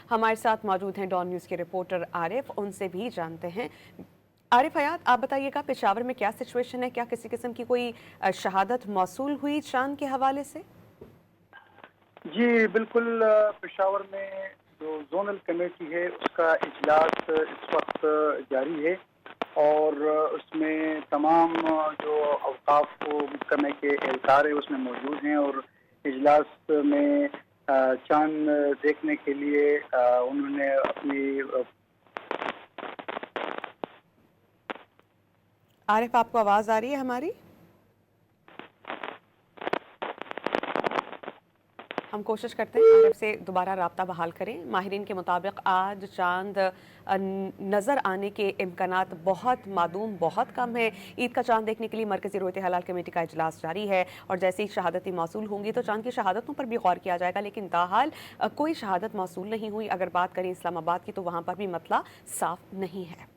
हमारे साथ मौजूद हैं डॉन न्यूज़ के रिपोर्टर आरिफ, उनसे भी जानते हैं। आरिफ हयात, आप बताइएगा पेशावर में क्या सिचुएशन है? क्या किसी किस्म की कोई शहादत मौसूल हुई चांद के हवाले से? जी बिल्कुल, पेशावर में जो जोनल कमेटी है उसका इजलास इस वक्त जारी है और उसमें तमाम जो अवकाफ महकमे के एहलकार है उसमें मौजूद हैं और इजलास में चांद देखने के लिए उन्होंने अपनी आरिफ, आपको आवाज़ आ रही है हमारी? हम कोशिश करते हैं आरिफ से दोबारा राब्ता बहाल करें। माहिरीन के मुताबिक आज चांद नज़र आने के इम्कानात बहुत मादूम, बहुत कम है। ईद का चांद देखने के लिए मरकज़ी रोयत हलाल कमेटी का इजलास जारी है और जैसे ही शहादतें मौसूल होंगी तो चांद की शहादतों पर भी गौर किया जाएगा, लेकिन ताहाल कोई शहादत मौसूल नहीं हुई। अगर बात करें इस्लामाबाद की तो वहाँ पर भी मतला साफ नहीं है।